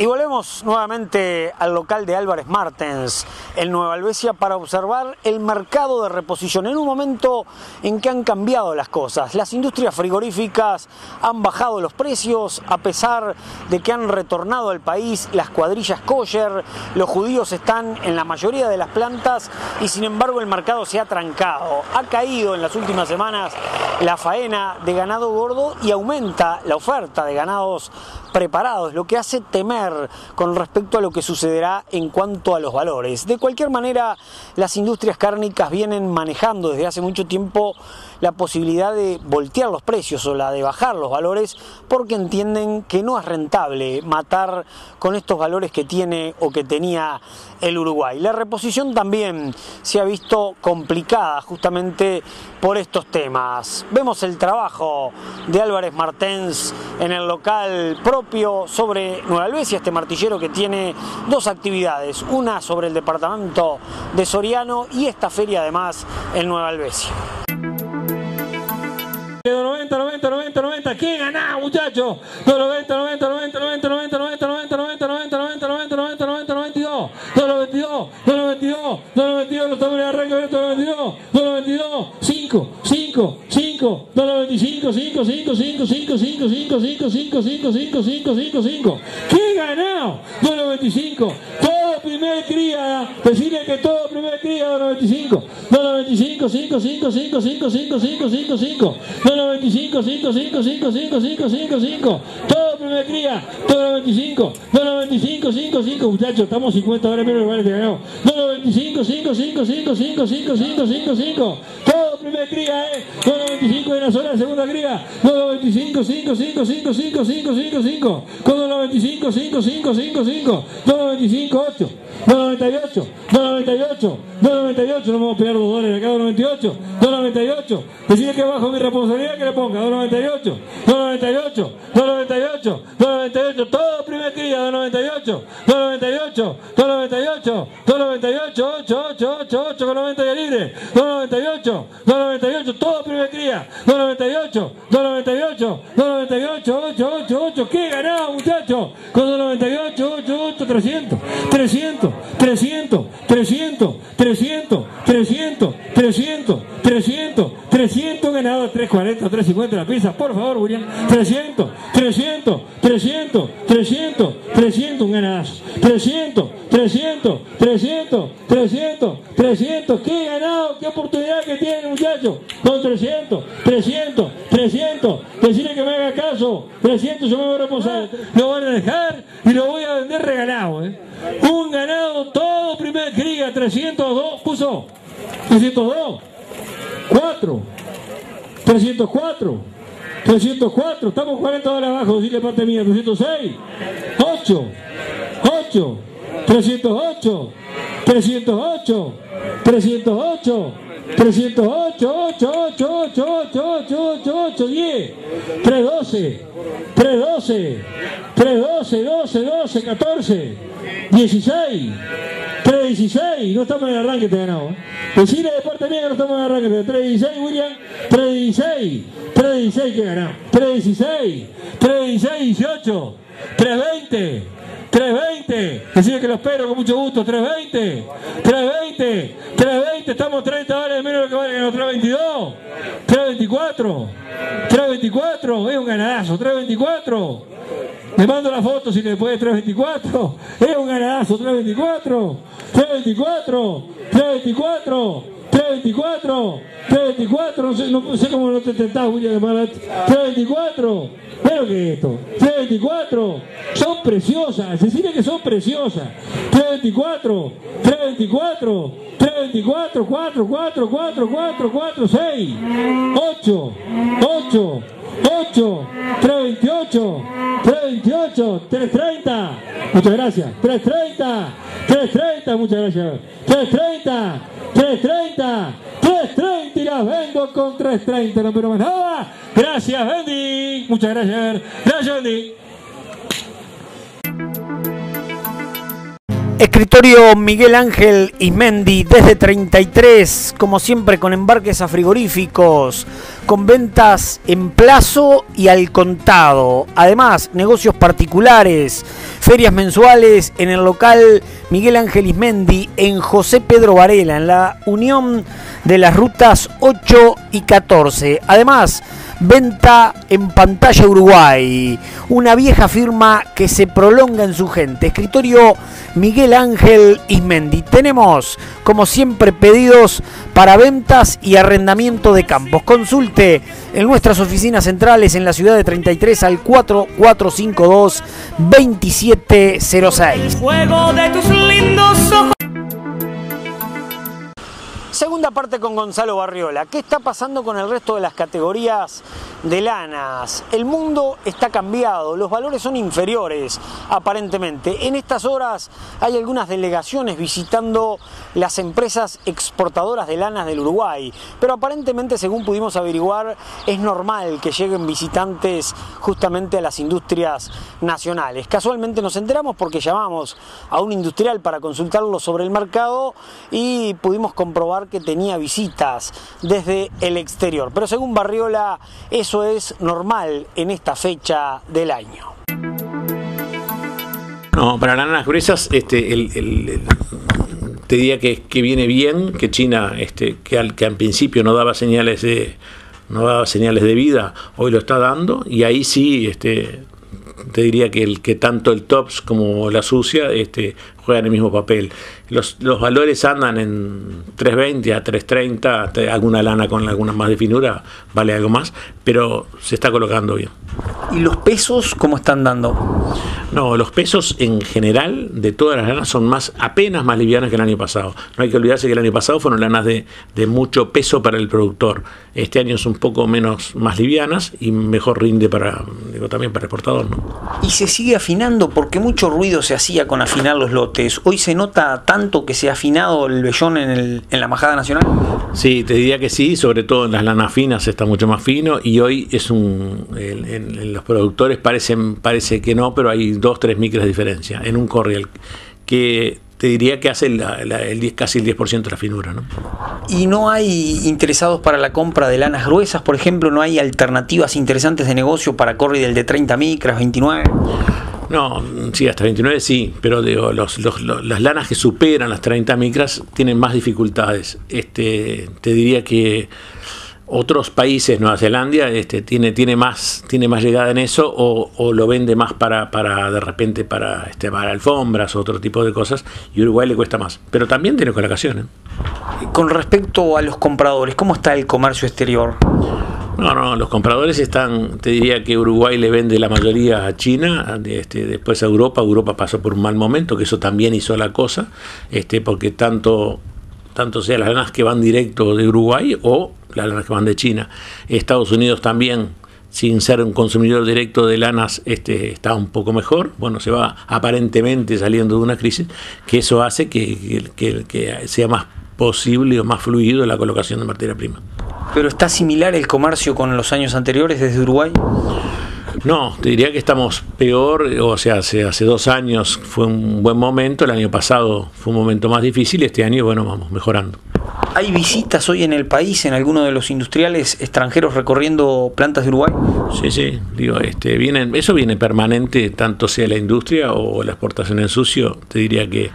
Y volvemos nuevamente al local de Álvarez Martens en Nueva Helvecia para observar el mercado de reposición en un momento en que han cambiado las cosas. Las industrias frigoríficas han bajado los precios a pesar de que han retornado al país las cuadrillas kosher, los judíos están en la mayoría de las plantas y sin embargo el mercado se ha trancado. Ha caído en las últimas semanas la faena de ganado gordo y aumenta la oferta de ganados preparados, lo que hace temer con respecto a lo que sucederá en cuanto a los valores. De cualquier manera, las industrias cárnicas vienen manejando desde hace mucho tiempo la posibilidad de voltear los precios o la de bajar los valores porque entienden que no es rentable matar con estos valores que tiene o que tenía el Uruguay. La reposición también se ha visto complicada justamente por estos temas. Vemos el trabajo de Álvarez Martens en el local propio sobre Nueva Helvecia, este martillero que tiene dos actividades, una sobre el departamento de Soriano y esta feria además en Nueva Helvecia. 90, ¿qué ganás, muchachos? 90, 92, lo estamos en el arranque, 92, 5, 5, ¿qué ganado? 295, todo primer cría, decirle que todo primer cría, 295, 5, todo primer cría, 295, muchachos, estamos 50 horas menos iguales de ganado, 295, todo primer cría, 295 de la zona de segunda cría, 295, 5, con 295, 8, 298, no vamos a pegar $2 acá, 298, decide que bajo mi responsabilidad que le ponga, 298, todo primer cría, 298, 8 con 90 ya libre, 298, todo primer cría, 298, 8, ¿qué ganado, muchachos? Con 298, 8, 300, ganado, 340, 350 la pieza, por favor, William, 300, un ganadazo, 300, qué ganado, qué oportunidad que tiene, muchachos, con 300, decirle que me haga caso, 300 yo me voy a responsable, lo van a dejar y lo voy a vender regalado, un ganado, todo primer cría, 302, puso, 302, 4, 304, estamos $40 abajo, decirle parte mía, 306, 8, 308, 8, 10, 312, 12, 14, 16, 316, no estamos en el arranque, te ganado. Decirle de parte mía que no estamos en el arranque, 316, William, 316 que ganado, 316, 18, 320, decirle que lo espero con mucho gusto, 320, estamos $30 menos de lo que vale que los 322, 324, es un ganadazo, 324, le mando la foto si le puede, 324, es un ganadazo, 324, no sé cómo no te tentás, William, 324, pero que esto, 324, son preciosas, decirle que son preciosas, 324, 4, 6, 8, 328, 330, muchas gracias, 330, muchas gracias, 330 y las vendo con 330, no pero más nada, gracias Bendy, muchas gracias Bendy. Escritorio Miguel Ángel Ismendi desde 33, como siempre con embarques a frigoríficos, con ventas en plazo y al contado. Además, negocios particulares, ferias mensuales en el local Miguel Ángel Ismendi en José Pedro Varela, en la unión de las rutas 8 y 14. Además, venta en Pantalla Uruguay, una vieja firma que se prolonga en su gente. Escritorio Miguel Ángel Ismendi. Tenemos, como siempre, pedidos para ventas y arrendamiento de campos. Consulte en nuestras oficinas centrales en la ciudad de 33 al 4452-2706. Fuego de tus lindos ojos. Segunda parte con Gonzalo Barriola. ¿Qué está pasando con el resto de las categorías de lanas? El mundo está cambiado, los valores son inferiores, aparentemente. En estas horas hay algunas delegaciones visitando las empresas exportadoras de lanas del Uruguay, pero aparentemente, según pudimos averiguar, es normal que lleguen visitantes justamente a las industrias nacionales. Casualmente nos enteramos porque llamamos a un industrial para consultarlo sobre el mercado y pudimos comprobar que tenía visitas desde el exterior. Pero según Barriola, eso es normal en esta fecha del año. No, para las lanas gruesas, te diría que viene bien, que China, que al principio no daba señales de vida, hoy lo está dando, y ahí sí, te diría que tanto el TOPS como la sucia juegan el mismo papel. Los valores andan en 3.20 a 3.30, alguna lana con alguna más de finura vale algo más, pero se está colocando bien. ¿Y los pesos cómo están dando? No, los pesos en general de todas las lanas son apenas más livianas que el año pasado. No hay que olvidarse que el año pasado fueron lanas de mucho peso para el productor. Este año son un poco más livianas y mejor rinde también para el exportador, ¿no? Y se sigue afinando porque mucho ruido se hacía con afinar los lotes. ¿Hoy se nota tanto que se ha afinado el vellón en la majada nacional? Sí, te diría que sí, sobre todo en las lanas finas está mucho más fino, y hoy en los productores parece que no, pero hay 2-3 micras de diferencia en un corriel que te diría que hace casi el 10% de la finura, ¿no? ¿Y no hay interesados para la compra de lanas gruesas? Por ejemplo, ¿no hay alternativas interesantes de negocio para corriel de 30 micras, 29? No, sí, hasta 29 sí, pero digo, las lanas que superan las 30 micras tienen más dificultades. Te diría que otros países, Nueva Zelanda, tiene más llegada en eso, o lo vende más para de repente para alfombras o otro tipo de cosas, y Uruguay le cuesta más, pero también tiene colocaciones. Con respecto a los compradores, ¿cómo está el comercio exterior? No, los compradores te diría que Uruguay le vende la mayoría a China, después a Europa. Europa pasó por un mal momento, que eso también hizo la cosa, porque tanto sea las lanas que van directo de Uruguay o las lanas que van de China. Estados Unidos también, sin ser un consumidor directo de lanas, está un poco mejor. Bueno, se va aparentemente saliendo de una crisis, que eso hace que sea más posible o más fluido la colocación de materia prima. ¿Pero está similar el comercio con los años anteriores desde Uruguay? No, te diría que estamos peor, o sea, hace 2 años fue un buen momento, el año pasado fue un momento más difícil, este año, bueno, vamos mejorando. ¿Hay visitas hoy en el país, en alguno de los industriales extranjeros recorriendo plantas de Uruguay? Sí, digo, eso viene permanente, tanto sea la industria o la exportación en sucio. Te diría que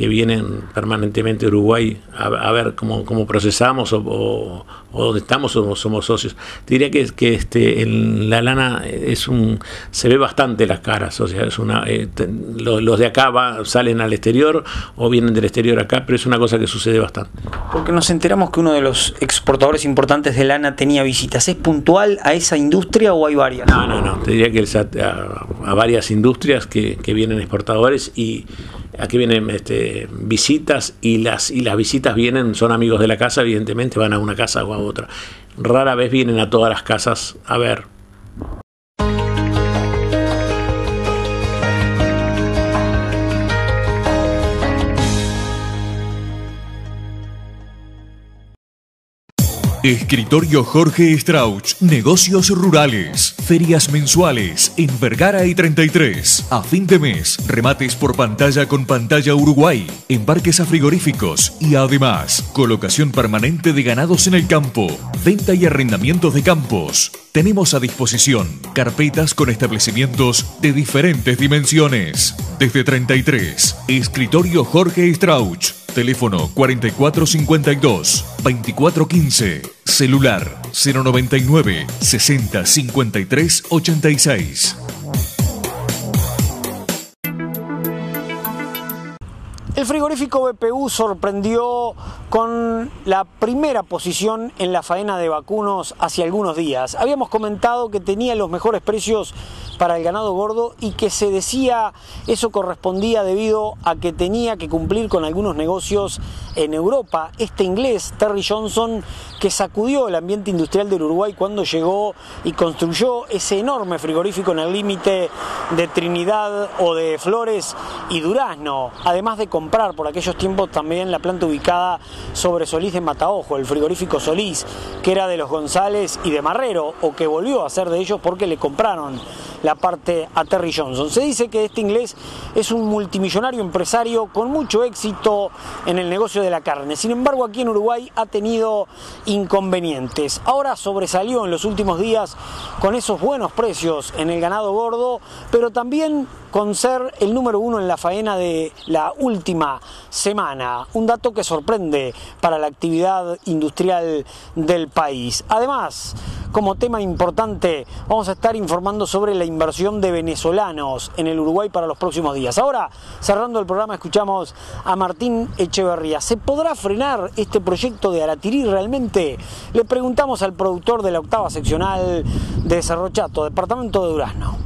vienen permanentemente a Uruguay a ver cómo procesamos o dónde estamos o somos socios. Te diría que en la lana se ve bastante las caras, o sea, los de acá salen al exterior o vienen del exterior acá, pero es una cosa que sucede bastante. Porque nos enteramos que uno de los exportadores importantes de lana tenía visitas. ¿Es puntual a esa industria o hay varias? No, te diría que a varias industrias que vienen exportadores, y aquí vienen visitas, y las visitas son amigos de la casa, evidentemente van a una casa o a otra. Rara vez vienen a todas las casas a ver. Escritorio Jorge Strauch, negocios rurales, ferias mensuales en Vergara y 33. A fin de mes, remates por pantalla con pantalla Uruguay, embarques a frigoríficos y además, colocación permanente de ganados en el campo, venta y arrendamientos de campos. Tenemos a disposición carpetas con establecimientos de diferentes dimensiones. Desde 33, Escritorio Jorge Strauch. Teléfono 4452-2415. Celular 099 60 53 86. El frigorífico BPU sorprendió con la primera posición en la faena de vacunos hace algunos días. Habíamos comentado que tenía los mejores precios para el ganado gordo y que se decía eso correspondía debido a que tenía que cumplir con algunos negocios en Europa. Este inglés, Terry Johnson, que sacudió el ambiente industrial del Uruguay cuando llegó y construyó ese enorme frigorífico en el límite de Trinidad o de Flores y Durazno, además de comprar por aquellos tiempos también la planta ubicada sobre Solís de Mataojo, el frigorífico Solís, que era de los González y de Marrero, o que volvió a ser de ellos porque le compraron la parte a Terry Johnson. Se dice que este inglés es un multimillonario empresario con mucho éxito en el negocio de la carne. Sin embargo, aquí en Uruguay ha tenido inconvenientes. Ahora sobresalió en los últimos días con esos buenos precios en el ganado gordo, pero también con ser el número uno en la faena de la última semana. Un dato que sorprende para la actividad industrial del país. Además, como tema importante, vamos a estar informando sobre la inversión de venezolanos en el Uruguay para los próximos días. Ahora, cerrando el programa, escuchamos a Martín Echeverría. ¿Se podrá frenar este proyecto de Aratirí realmente? Le preguntamos al productor de la octava seccional de Cerro Chato, departamento de Durazno.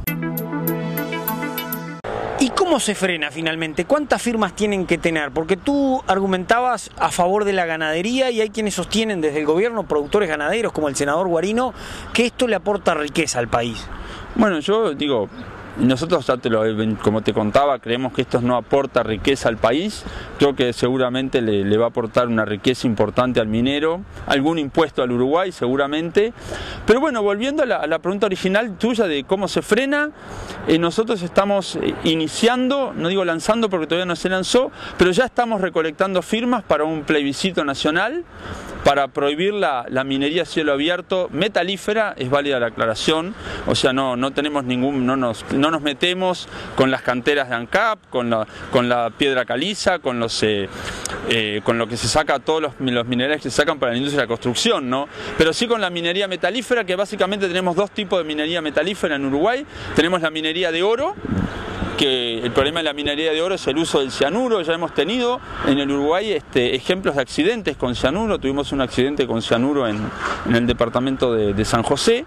¿Y cómo se frena finalmente? ¿Cuántas firmas tienen que tener? Porque tú argumentabas a favor de la ganadería y hay quienes sostienen desde el gobierno, productores ganaderos como el senador Guarino, que esto le aporta riqueza al país. Bueno, yo digo, nosotros ya como te contaba, creemos que esto no aporta riqueza al país. Creo que seguramente le va a aportar una riqueza importante al minero, algún impuesto al Uruguay seguramente. Pero bueno, volviendo a la pregunta original tuya de cómo se frena, nosotros estamos iniciando, no digo lanzando porque todavía no se lanzó, pero ya estamos recolectando firmas para un plebiscito nacional para prohibir la minería a cielo abierto metalífera. Es válida la aclaración, o sea, no tenemos no nos metemos con las canteras de ANCAP, con la piedra caliza, con lo que se saca, todos los minerales que se sacan para la industria de la construcción, ¿no? Pero sí con la minería metalífera, que básicamente tenemos dos tipos de minería metalífera en Uruguay. Tenemos la minería de oro, que el problema de la minería de oro es el uso del cianuro. Ya hemos tenido en el Uruguay ejemplos de accidentes con cianuro. Tuvimos un accidente con cianuro en el departamento de San José.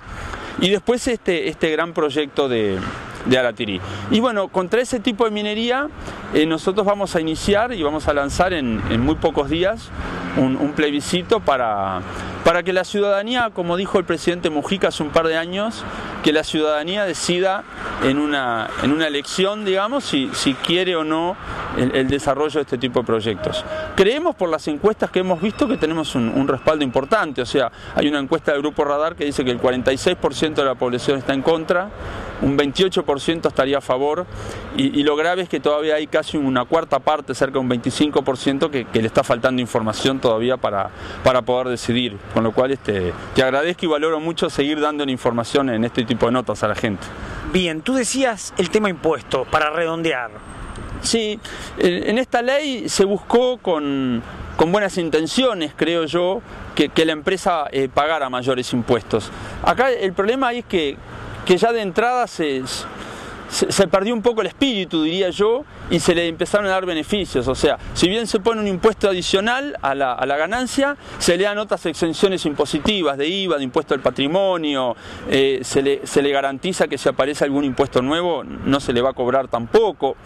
Y después este gran proyecto de Aratirí. Y bueno, contra ese tipo de minería nosotros vamos a iniciar y vamos a lanzar en muy pocos días un plebiscito para que la ciudadanía, como dijo el presidente Mujica hace un par de años, que la ciudadanía decida en una elección, digamos, si quiere o no el desarrollo de este tipo de proyectos. Creemos por las encuestas que hemos visto que tenemos un respaldo importante. O sea, hay una encuesta del Grupo Radar que dice que el 46% de la población está en contra, un 28% estaría a favor, y lo grave es que todavía hay casi una cuarta parte, cerca de un 25%, que le está faltando información todavía para poder decidir. Con lo cual te agradezco y valoro mucho seguir dando información en este tipo de notas a la gente. Bien, tú decías el tema impuesto, para redondear. Sí, en esta ley se buscó con buenas intenciones, creo yo, que la empresa pagara mayores impuestos. Acá el problema es que ya de entrada se perdió un poco el espíritu, diría yo, y se le empezaron a dar beneficios. O sea, si bien se pone un impuesto adicional a la ganancia, se le dan otras exenciones impositivas de IVA, de impuesto al patrimonio, se le garantiza que si aparece algún impuesto nuevo no se le va a cobrar tampoco.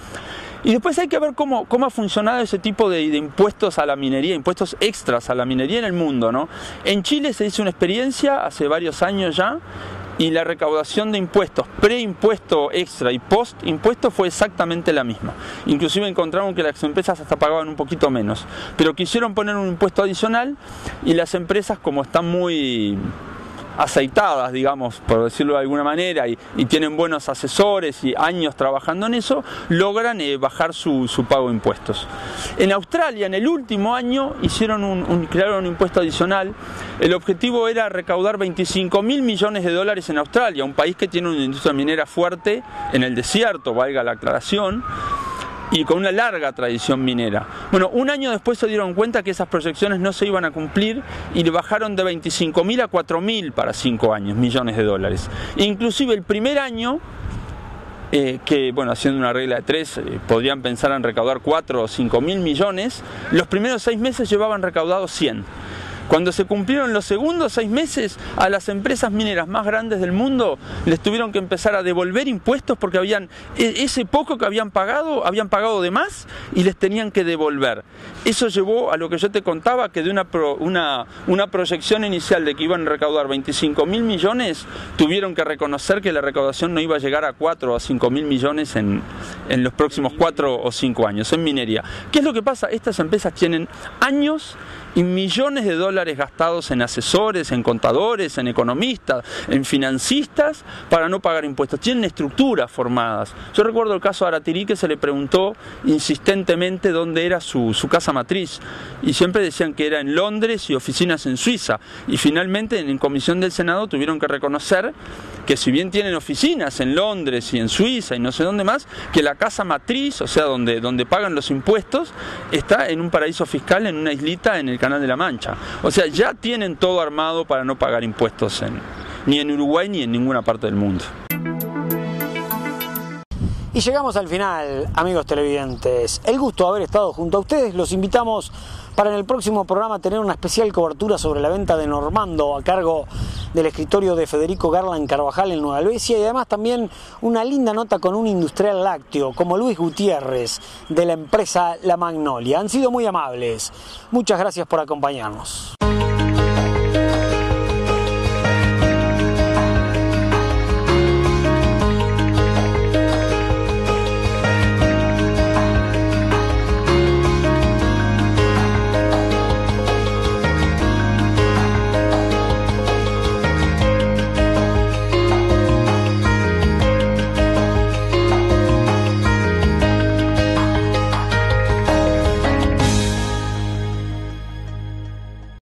Y después hay que ver cómo ha funcionado ese tipo de impuestos a la minería, impuestos extras a la minería en el mundo, ¿no? En Chile se hizo una experiencia hace varios años ya, y la recaudación de impuestos, preimpuesto extra y postimpuesto, fue exactamente la misma. Inclusive encontraron que las empresas hasta pagaban un poquito menos, pero quisieron poner un impuesto adicional y las empresas, como están muy aceitadas, digamos, por decirlo de alguna manera, y tienen buenos asesores y años trabajando en eso, logran bajar su pago de impuestos. En Australia, en el último año, crearon un impuesto adicional. El objetivo era recaudar 25.000 millones de dólares en Australia, un país que tiene una industria minera fuerte en el desierto, valga la aclaración, y con una larga tradición minera. Bueno, un año después se dieron cuenta que esas proyecciones no se iban a cumplir y le bajaron de 25.000 a 4.000 para 5 años, millones de dólares. Inclusive el primer año, que bueno, haciendo una regla de 3, podrían pensar en recaudar 4 o 5.000 millones, los primeros 6 meses llevaban recaudados 100. Cuando se cumplieron los segundos 6 meses, a las empresas mineras más grandes del mundo les tuvieron que empezar a devolver impuestos porque ese poco que habían pagado de más y les tenían que devolver. Eso llevó a lo que yo te contaba, que de una proyección inicial de que iban a recaudar 25.000 millones, tuvieron que reconocer que la recaudación no iba a llegar a 4 o 5.000 millones en los próximos 4 o 5 años en minería. ¿Qué es lo que pasa? Estas empresas tienen años y millones de dólares gastados en asesores, en contadores, en economistas, en financistas, para no pagar impuestos. Tienen estructuras formadas. Yo recuerdo el caso de Aratirí, que se le preguntó insistentemente dónde era su casa matriz, y siempre decían que era en Londres y oficinas en Suiza, y finalmente en comisión del Senado tuvieron que reconocer que si bien tienen oficinas en Londres y en Suiza y no sé dónde más, que la casa matriz, o sea, donde pagan los impuestos, está en un paraíso fiscal, en una islita en el Canal de la Mancha. O sea, ya tienen todo armado para no pagar impuestos ni en Uruguay ni en ninguna parte del mundo. Y llegamos al final, amigos televidentes. El gusto de haber estado junto a ustedes. Los invitamos para en el próximo programa tener una especial cobertura sobre la venta de Normando a cargo del escritorio de Federico Garland Carvajal en Nueva Helvecia, y además también una linda nota con un industrial lácteo como Luis Gutiérrez de la empresa La Magnolia. Han sido muy amables. Muchas gracias por acompañarnos.